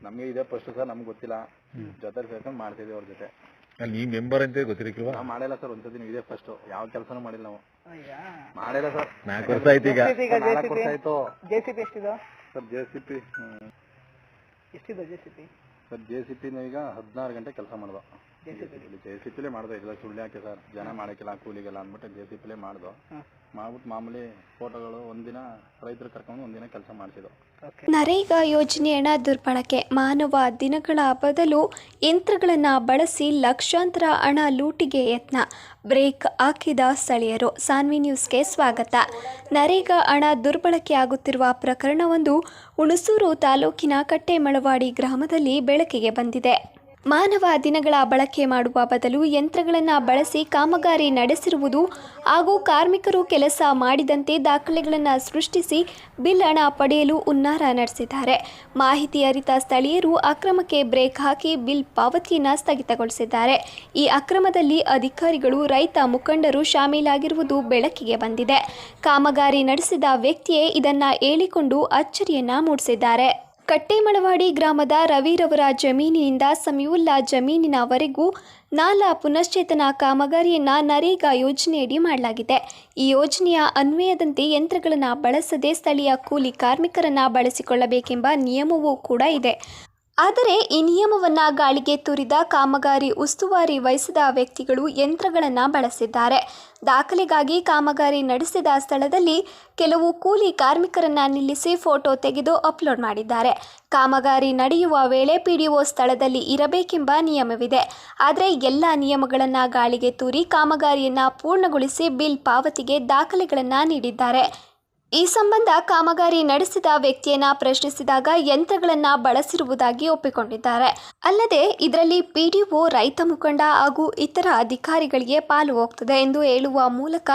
ನಮಗೆ ಇದೆ first sir, ನಮ್ಗೆ ಗೊತ್ತಿಲ್ಲ. ಜೊತೆ ಸೇರ್ಕೊಂಡು ಮಾಡ್ತಿದ್ದೀವಿ ಅವ್ರ ಜೊತೆ. ನೀವು ಮೆಂಬರ್ ಅಂತ ಗೊತ್ತಿರಲಿಲ್ವಾ? ನಾವು ಮಾಡಿಲ್ಲ ಸರ್, ಒಂದ್ಸತಿ ನೀವು ಇದೆ ಫಸ್ಟ್. ಯಾವ ಕೆಲಸನೂ ಮಾಡಿಲ್ಲ ನಾವು. ಮಾಡಿಲ್ಲ ಸರ್. 4 ವರ್ಷ ಆಯ್ತು ಈಗ. 4 ವರ್ಷ ಆಯ್ತು. ಜೆಸಿಪಿ ಎಷ್ಟಿದೆ ಸರ್? ಜೆಸಿಪಿ ಎಷ್ಟಿದೆ ಜೆಸಿಪಿ ಸರ್? ಜೆಸಿಪಿ ಈಗ 16 ಗಂಟೆ ಕೆಲಸ ಮಾಡ್ದೋ. ಜೆಸಿಪಿಲೇ ಮಾಡ್ದೋ. ಇಲ್ಲ ಸುಳ್ಳು ಯಾಕೆ ಸರ್, ಜನ ಮಾಡಕ್ಕಿಲ್ಲ ಕೂಲಿಗೆಲ್ಲ ಅಂದ್ಬಿಟ್ಟು ಜೆಸಿಪಿಲೇ ಮಾಡ್ದೋ. ಮಾಡ್ಬಿಟ್ಟು ಮಾಮೂಲಿ ಫೋಟೋಗಳು ಒಂದಿನ ರೈತರು ಕರ್ಕೊಂಡು ಒಂದಿನ ಕೆಲಸ ಮಾಡ್ತಿದ್ದೋ. ನರೇಗಾ ಯೋಜನೆ ಹಣ ದುರ್ಬಳಕೆ, ಮಾನವ ದಿನಗಳ ಬದಲು ಯಂತ್ರಗಳನ್ನು ಬಳಸಿ ಲಕ್ಷಾಂತರ ಹಣ ಲೂಟಿಗೆ ಯತ್ನ, ಬ್ರೇಕ್ ಹಾಕಿದ ಸ್ಥಳೀಯರು. ಸಾನ್ವಿ ನ್ಯೂಸ್ಗೆ ಸ್ವಾಗತ. ನರೇಗಾ ಹಣ ದುರ್ಬಳಕೆಯಾಗುತ್ತಿರುವ ಪ್ರಕರಣವೊಂದು ಹುಣಸೂರು ತಾಲೂಕಿನ ಕಟ್ಟೆಮಳವಾಡಿ ಗ್ರಾಮದಲ್ಲಿ ಬೆಳಕಿಗೆ ಬಂದಿದೆ. ಮಾನವ ದಿನಗಳ ಬಳಕೆ ಮಾಡುವ ಬದಲು ಯಂತ್ರಗಳನ್ನು ಬಳಸಿ ಕಾಮಗಾರಿ ನಡೆಸಿರುವುದು ಹಾಗೂ ಕಾರ್ಮಿಕರು ಕೆಲಸ ಮಾಡಿದಂತೆ ದಾಖಲೆಗಳನ್ನು ಸೃಷ್ಟಿಸಿ ಬಿಲ್ ಹಣ ಪಡೆಯಲು ಹುನ್ನಾರ ನಡೆಸಿದ್ದಾರೆ. ಮಾಹಿತಿ ಅರಿತ ಸ್ಥಳೀಯರು ಅಕ್ರಮಕ್ಕೆ ಬ್ರೇಕ್ ಹಾಕಿ ಬಿಲ್ ಪಾವತಿಯನ್ನು ಸ್ಥಗಿತಗೊಳಿಸಿದ್ದಾರೆ. ಈ ಅಕ್ರಮದಲ್ಲಿ ಅಧಿಕಾರಿಗಳು, ರೈತ ಮುಖಂಡರು ಶಾಮೀಲಾಗಿರುವುದು ಬೆಳಕಿಗೆ ಬಂದಿದೆ. ಕಾಮಗಾರಿ ನಡೆಸಿದ ವ್ಯಕ್ತಿಯೇ ಇದನ್ನು ಹೇಳಿಕೊಂಡು ಅಚ್ಚರಿಯನ್ನ ಮೂಡಿಸಿದ್ದಾರೆ. ಕಟ್ಟೆಮಳವಾಡಿ ಗ್ರಾಮದ ರವಿರವರ ಜಮೀನಿನಿಂದ ಸಮೀವುಲ್ಲಾ ಜಮೀನಿನವರೆಗೂ ನಾಲಾ ಪುನಶ್ಚೇತನ ಕಾಮಗಾರಿಯನ್ನು ನರೇಗಾ ಯೋಜನೆಯಡಿ ಮಾಡಲಾಗಿದೆ. ಈ ಯೋಜನೆಯ ಅನ್ವಯದಂತೆ ಯಂತ್ರಗಳನ್ನು ಬಳಸದೆ ಸ್ಥಳೀಯ ಕೂಲಿ ಕಾರ್ಮಿಕರನ್ನು ಬಳಸಿಕೊಳ್ಳಬೇಕೆಂಬ ನಿಯಮವೂ ಕೂಡ ಇದೆ. ಆದರೆ ಈ ನಿಯಮವನ್ನು ಗಾಳಿಗೆ ತೂರಿದ ಕಾಮಗಾರಿ ಉಸ್ತುವಾರಿ ವಹಿಸಿದ ವ್ಯಕ್ತಿಗಳು ಯಂತ್ರಗಳನ್ನು ಬಳಸಿದ್ದಾರೆ. ದಾಖಲೆಗಾಗಿ ಕಾಮಗಾರಿ ನಡೆಸಿದ ಸ್ಥಳದಲ್ಲಿ ಕೆಲವು ಕೂಲಿ ಕಾರ್ಮಿಕರನ್ನು ನಿಲ್ಲಿಸಿ ಫೋಟೋ ತೆಗೆದು ಅಪ್ಲೋಡ್ ಮಾಡಿದ್ದಾರೆ. ಕಾಮಗಾರಿ ನಡೆಯುವ ವೇಳೆ ಪಿಡಿಒ ಸ್ಥಳದಲ್ಲಿ ಇರಬೇಕೆಂಬ ನಿಯಮವಿದೆ. ಆದರೆ ಎಲ್ಲ ನಿಯಮಗಳನ್ನು ಗಾಳಿಗೆ ತೂರಿ ಕಾಮಗಾರಿಯನ್ನು ಪೂರ್ಣಗೊಳಿಸಿ ಬಿಲ್ ಪಾವತಿಗೆ ದಾಖಲೆಗಳನ್ನು ನೀಡಿದ್ದಾರೆ. ಈ ಸಂಬಂಧ ಕಾಮಗಾರಿ ನಡೆಸಿದ ವ್ಯಕ್ತಿಯನ್ನು ಪ್ರಶ್ನಿಸಿದಾಗ ಯಂತ್ರಗಳನ್ನು ಬಳಸಿರುವುದಾಗಿ ಒಪ್ಪಿಕೊಂಡಿದ್ದಾರೆ. ಅಲ್ಲದೆ ಇದರಲ್ಲಿ ಪಿಡಿಒ, ರೈತ ಮುಖಂಡ ಹಾಗೂ ಇತರ ಅಧಿಕಾರಿಗಳಿಗೆ ಪಾಲು ಹೋಗ್ತದೆ ಎಂದು ಹೇಳುವ ಮೂಲಕ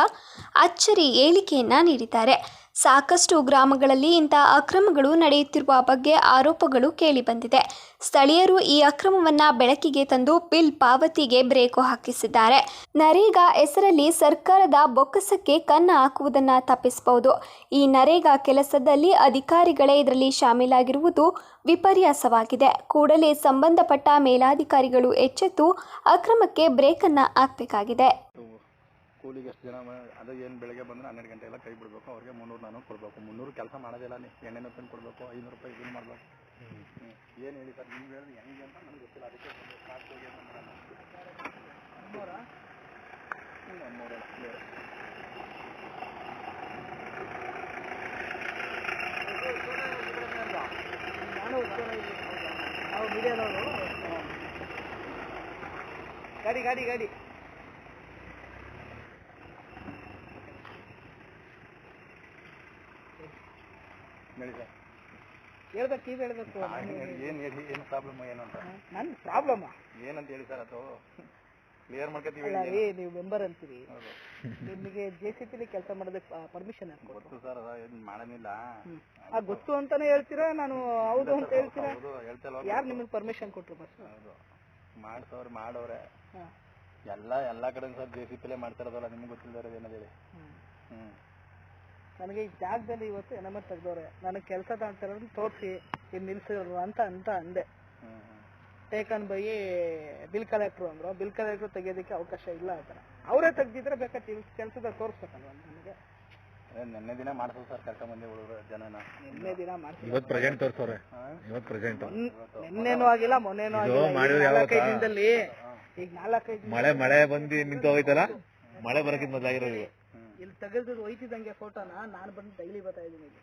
ಅಚ್ಚರಿ ಹೇಳಿಕೆಯನ್ನು ನೀಡಿದ್ದಾರೆ. ಸಾಕಷ್ಟು ಗ್ರಾಮಗಳಲ್ಲಿ ಇಂತಹ ಅಕ್ರಮಗಳು ನಡೆಯುತ್ತಿರುವ ಬಗ್ಗೆ ಆರೋಪಗಳು ಕೇಳಿಬಂದಿದೆ. ಸ್ಥಳೀಯರು ಈ ಅಕ್ರಮವನ್ನು ಬೆಳಕಿಗೆ ತಂದು ಬಿಲ್ ಪಾವತಿಗೆ ಬ್ರೇಕು ಹಾಕಿಸಿದ್ದಾರೆ. ನರೇಗಾ ಹೆಸರಲ್ಲಿ ಸರ್ಕಾರದ ಬೊಕ್ಕಸಕ್ಕೆ ಕನ್ನ ಹಾಕುವುದನ್ನು ತಪ್ಪಿಸಬಹುದು. ಈ ನರೇಗಾ ಕೆಲಸದಲ್ಲಿ ಅಧಿಕಾರಿಗಳೇ ಇದರಲ್ಲಿ ಶಾಮೀಲಾಗಿರುವುದು ವಿಪರ್ಯಾಸವಾಗಿದೆ. ಕೂಡಲೇ ಸಂಬಂಧಪಟ್ಟ ಮೇಲಾಧಿಕಾರಿಗಳು ಎಚ್ಚೆತ್ತು ಅಕ್ರಮಕ್ಕೆ ಬ್ರೇಕನ್ನು ಹಾಕಬೇಕಾಗಿದೆ. ಕೂಲಿಗೆ ಎಷ್ಟು ಜನ ಅದು ಏನು ಬೆಳಗ್ಗೆ ಬಂದರೆ 12 ಗಂಟೆ ಎಲ್ಲ ಕೈ ಬಿಡಬೇಕು. ಅವ್ರಿಗೆ 300 ಕೊಡಬೇಕು. 300 ಕೆಲಸ ಮಾಡೋದಿಲ್ಲ. ಎಣ್ಣೆ ತಂದು ಕೊಡಬೇಕು. 500 ರೂಪಾಯಿ ಇದು ಮಾಡಬೇಕು. ಏನು ಹೇಳಿ ಸರ್, ನೀವು ಹೇಳಿದ್ರೆ ಹೆಂಗೆ ಅಂತ ನನಗೆ ಗೊತ್ತಿಲ್ಲ. ಅದಕ್ಕೆ ಸ್ಮಾರ್ಟ್ ಹೋಗಿ ಗಾಡಿ ಗಾಡಿ ಗಾಡಿ ಹೇಳ್ಬೇಕು, ನೀವು ಹೇಳ್ಬೇಕು. ಏನು ಪ್ರಾಬ್ಲಮ್ ಏನು ಅಂತ? ನನ್ನ ಪ್ರಾಬ್ಲಮ್ ಏನಂತ ಹೇಳಿ ಸರ್, ಅದು ಕ್ಲಿಯರ್ ಮಾಡ್ಕೊತೀವಿ. ನೀವು ಮೆಂಬರ್ ಅಂತೀರಿ, ನಿಮಗೆ ಜೆಸಿಪಿಲಿ ಕೆಲಸ ಮಾಡೋದಕ್ಕೆ ಪರ್ಮಿಷನ್ ಗೊತ್ತು ಸರ್, ಏನು ಮಾಡೋದಿಲ್ಲ. ಗೊತ್ತು ಅಂತಾನೆ ಹೇಳ್ತೀರಾ? ನಾನು ಹೌದು ಅಂತ ಹೇಳ್ತೀರಾ? ಯಾರು ನಿಮಗೆ ಪರ್ಮಿಷನ್ ಕೊಟ್ಟರು? ಬಸ್ ಹೌದು, ಮಾಡ್ಸವ್ರೆ ಮಾಡೋರೆ ಎಲ್ಲ ಕಡೆ ಸರ್. ಜೆಸಿಪಿಲೇ ಮಾಡ್ತಾರದಲ್ಲ, ನಿಮ್ಗೆ ಗೊತ್ತಿಲ್ಲದ ಏನಂತ ಹೇಳಿ. ನನಗೆ ಈ ಜಾಗದಲ್ಲಿ ಇವತ್ತು ಎನಮರ್ ತೆಗ್ದವ್ರೆ, ನನಗೆ ಕೆಲಸ ತಗೊಳ್ತಾರನ್ನು ತೋರಿಸಿ ಇದು ನಿಲ್ಸಿದ್ರು ಅಂತ ಅಂದೆ. ಟೇಕನ್ ಬೈ ಬಿಲ್ ಕಲೆಕ್ಟ್ರು ಅಂದರು. ಬಿಲ್ ಕಲೆಕ್ಟ್ರು ತೆಗಿಯೋದಕ್ಕೆ ಅವಕಾಶ ಇಲ್ಲ ಆ ಥರ. ಅವರೇ ತೆಗ್ದಿದ್ರೆ ಬೇಕಾದ್ರೆ ಕೆಲಸದ ತೋರಿಸ್ಬೇಕಲ್ವ ನನಗೆ. ನಿನ್ನೆ ದಿನ ಮಾಡ್ಸೋದು ಸರ್, ಕರ್ಕೊಂಡ್ಬಂದೆ ಹುಡುಗರು ಜನನ. ನಿನ್ನೆ ದಿನ ಮಾಡ್ತೀವಿ. ಇವತ್ತು ಪ್ರೆಸೆಂಟ್ ತೋರಿಸೋರೆ. ಇವತ್ತು ಪ್ರೆಸೆಂಟ್ ನಿನ್ನೇನೂ ಆಗಿಲ್ಲ, ಮೊನ್ನೆನೂ ಆಗಿಲ್ಲ. 4-5 ದಿನದಲ್ಲಿ ಈಗ 4-5 ಮಳೆ ಬಂದು ನಿಂತು ಹೋಯ್ತಲ್ಲ, ಮಳೆ ಬರೋಕ್ಕಿಂತ ಮೊದಲಾಗಿರೋದು. ಇಲ್ಲಿ ತೆಗೆದು ಒಯ್ತಿದ್ದಂಗೆ ಫೋಟೋನ ನಾನು ಬಂದು ಡೈಲಿ ಬರ್ತಾ ಇದ್ದೀನಿ ಇಲ್ಲಿ.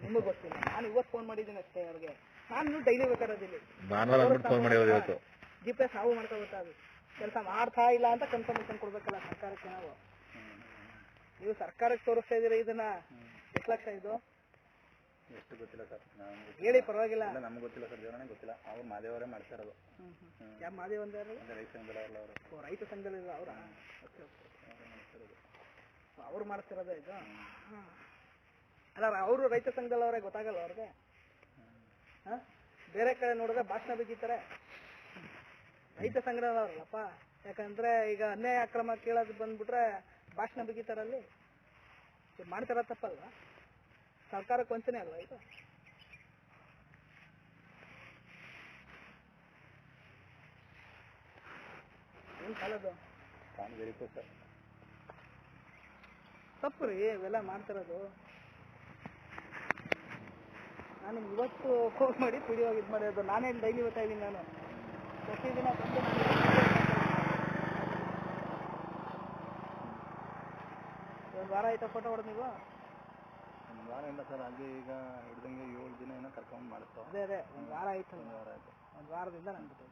ನಿಮಗೆ ಗೊತ್ತಿಲ್ಲ, ನಾನು ಇವತ್ತು ಫೋನ್ ಮಾಡಿದ್ದೀನಿ ಅಷ್ಟೇ ಅವ್ರಿಗೆ. ನಾನು ಡೈಲಿ ಬೇಕಾರೋದಿಲ್ಲ, ಫೋನ್ ಮಾಡಿ ಇವತ್ತು GPS ನಾವು ಮಾಡ್ಕೋಬೇಕಾ? ಅದು ಕೆಲಸ ಮಾಡ್ತಾ ಇಲ್ಲ ಅಂತ ಕನ್ಫರ್ಮೇಷನ್ ಕೊಡ್ಬೇಕಲ್ಲ ಸರ್ಕಾರಕ್ಕೆ. ನೀವು ಸರ್ಕಾರಕ್ಕೆ ತೋರಿಸ್ತಾ ಇದ್ದೀರಾ ಇದನ್ನ. ಎಷ್ಟು ಲಕ್ಷ ಇದು? ಎಷ್ಟು ಗೊತ್ತಿಲ್ಲ ಸರ್, ಹೇಳಿ ಪರವಾಗಿಲ್ಲ. ನಮ್ಗೆ ಗೊತ್ತಿಲ್ಲ ಸರ್, ದೇವರೇ ಗೊತ್ತಿಲ್ಲ. ಅವ್ರು ಮಾದೇವರೇ ಮಾಡ್ತಾ ಇರೋದು. ಯಾವ ಮಾದೇವ್ ಅಂದಾರು? ರೈತ ಸಂಘದಲ್ಲ ಅವರು. ರೈತ ಸಂಘದಲ್ಲಿಲ್ಲ ಅವರ? ಅವ್ರು ಮಾಡ್ತಿರೋದೇ ಇದು? ಅಲ್ಲ, ಅವರು ರೈತ ಸಂಘದಲ್ಲವರೇ, ಗೊತ್ತಾಗಲ್ಲ ಅವ್ರಿಗೆ? ಬೇರೆ ಕಡೆ ನೋಡಿದ್ರೆ ಭಾಷಣ ಬಿಗಿತಾರೆ. ರೈತ ಸಂಘದಲ್ಲವರಲ್ಲಪ್ಪ. ಯಾಕಂದ್ರೆ ಈಗ ಅನ್ಯಾಯ ಅಕ್ರಮ ಕೇಳೋದು ಬಂದ್ಬಿಟ್ರೆ ಭಾಷಣ ಬಿಗಿತಾರಲ್ಲಿ. ಮಾಡ್ತಾರ ತಪ್ಪಲ್ವಾ? ಸರ್ಕಾರಕ್ಕೆ ವಂಚನೆ ಅಲ್ವಾ ಇದು? ಕಾಲದು ವೆರಿ ಗುಡ್ ಸರ್. ತಪ್ಪು ರೀ ಇವೆಲ್ಲ ಮಾಡ್ತಿರೋದು. ನಾನು ಇವತ್ತು ಫೋನ್ ಮಾಡಿ ವಿಡಿಯೋ ಇದು ಮಾಡೋದು. ನಾನೇ ಡೈಲಿ ಓದ್ತಾ ಇದ್ದೀನಿ. ನಾನು ಪ್ರತಿದಿನ ಬಂದು ಒಂದು ವಾರ ಆಯ್ತಾ ಫೋಟೋ ಹೊಡೆದು ನೀವು? ಒಂದು ವಾರ ಇಲ್ಲ ಸರ್, ಹಾಗೆ ಈಗ ಹಿಡ್ದಂಗೆ 7 ದಿನ ಏನೋ ಕರ್ಕೊಂಡು ಮಾಡುತ್ತೋ. ಅದೇ ಒಂದು ವಾರ ಆಯ್ತು. ಒಂದು ವಾರ ಆಯಿತು. ಒಂದು ವಾರದಿಂದ ನಾನು ಬಿಟ್ಟು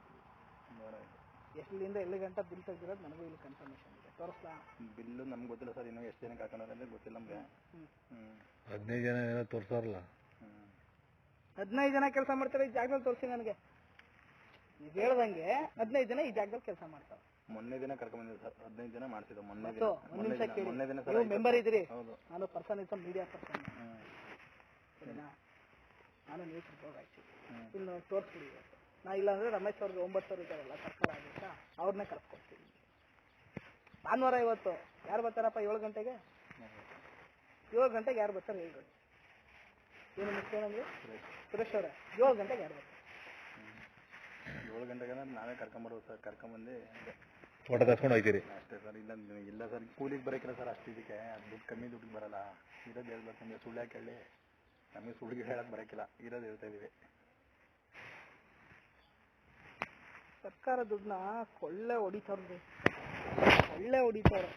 ಒಂದು ವಾರ ಆಯಿತು. ಎಷ್ಟರಿಂದ ಎಲ್ಲಿ ಗಂಟೆ ಬಿಲ್ ತೆಗ್ದಿರೋದು ನನಗೂ ಇಲ್ಲಿ ಕನ್ಫರ್ಮೇಷನ್ ಇದೆ. ತೋರಿಸ್ಲಾ? ಬಿಲ್ಲು ನಮ್ಗೆ ಗೊತ್ತಿಲ್ಲ ಸರ್, ಇನ್ನೂ ಎಷ್ಟು ಜನಕ್ಕೆ ಹಾಕೋಣ ಅಂದರೆ ಗೊತ್ತಿಲ್ಲ ನಮಗೆ. 15 ಜನ ಏನೋ ತೋರ್ಸಾರಲ್ಲ. 15 ಜನ ಕೆಲಸ ಮಾಡ್ತಾರೆ ಈ ಜಾಗದಲ್ಲಿ. ತೋರಿಸಿ ನನಗೆ. ನೀವು ಹೇಳ್ದಂಗೆ 15 ಜನ ಈ ಜಾಗದಲ್ಲಿ ಕೆಲಸ ಮಾಡ್ತಾರೆ. ಮೊನ್ನೆ ದಿನ ಕರ್ಕೊಂಡ್ಬಂದಿದ್ದು ಸರ್, 15 ಜನ ಮಾಡಿಸಿದ್ದು ಮೊನ್ನೆ ಒಂದು ನಿಮಿಷ ಕೇಳಿ. ಮೊನ್ನೆ ದಿನ ನೀವು ಮೆಂಬರ್ ಇದ್ದೀರಿ, ಹೌದು. ನಾನು ಪರ್ಸನ್ ಇತ್ತು, ಮೀಡಿಯಾ ಪರ್ಸನ್. ಸರಿನಾ? ನಾನು ನ್ಯೂಸ್ ರಿಪೋರ್ಟ್ ಆಯ್ತು. ಇನ್ನು ತೋರಿಸ್ಬಿಡಿ. ನಾ ಇಲ್ಲಾಂದ್ರೆ ರಮೇಶ್ ಅವ್ರಿಗೆ 9 ಸಾವಿರ ಇದ್ದಾರಲ್ಲ ಸರ್ಕಾರ ಆಗುತ್ತಾ, ಅವ್ರನ್ನೇ ಕರ್ಕೊಡ್ತೀನಿ. ಭಾನುವಾರ ಇವತ್ತು ಯಾರು ಬರ್ತಾರಪ್ಪ? 7 ಗಂಟೆಗೆ. 7 ಗಂಟೆಗೆ ಯಾರು ಬರ್ತಾರೆ ಹೇಳ್ರಿ. ಏನು ಮುಖ್ಯನಂದ್ರೆ ಸುರೇಶ್ ಅವರೇ, 7 ಗಂಟೆಗೆ ಯಾರು ಬರ್ತಾರೆ? 7 ಗಂಟೆಗೆ ನಾವೇ ಕರ್ಕೊಂಬರೋದು ಸರ್. ಕರ್ಕೊಂಬಂದು ಫೋಟೋ ತರ್ಸ್ಕೊಂಡು ಹೋಗ್ತೀರಿ ಅಷ್ಟೇ ಸರ್. ಇಲ್ಲ ಸರ್, ಕೂಲಿಗೆ ಬರೋಕ್ಕಿಲ್ಲ ಸರ್ ಅಷ್ಟು. ಇದಕ್ಕೆ ದುಡ್ಡು ಕಮ್ಮಿ ದುಡ್ಡಿಗೆ ಬರಲ್ಲ. ಇರೋದು ಹೇಳ್ಬೇಕು ನಿಮಗೆ. ಸುಳ್ಳು ಯಾಕೆ ಹೇಳಿ? ನಮಗೆ ಸುಳ್ಳಿಗೆ ಹೇಳಕ್ಕೆ ಬರೋಕ್ಕಿಲ್ಲ, ಇರೋದು ಹೇಳ್ತಾ ಇದೀವಿ. ಸರ್ಕಾರ ದುಡ್ಡನ್ನ ಕೊಳ್ಳೆ ಹೊಡಿತಾರ್ರಿ, ಕೊಳ್ಳೆ ಹೊಡಿತಾರೆ.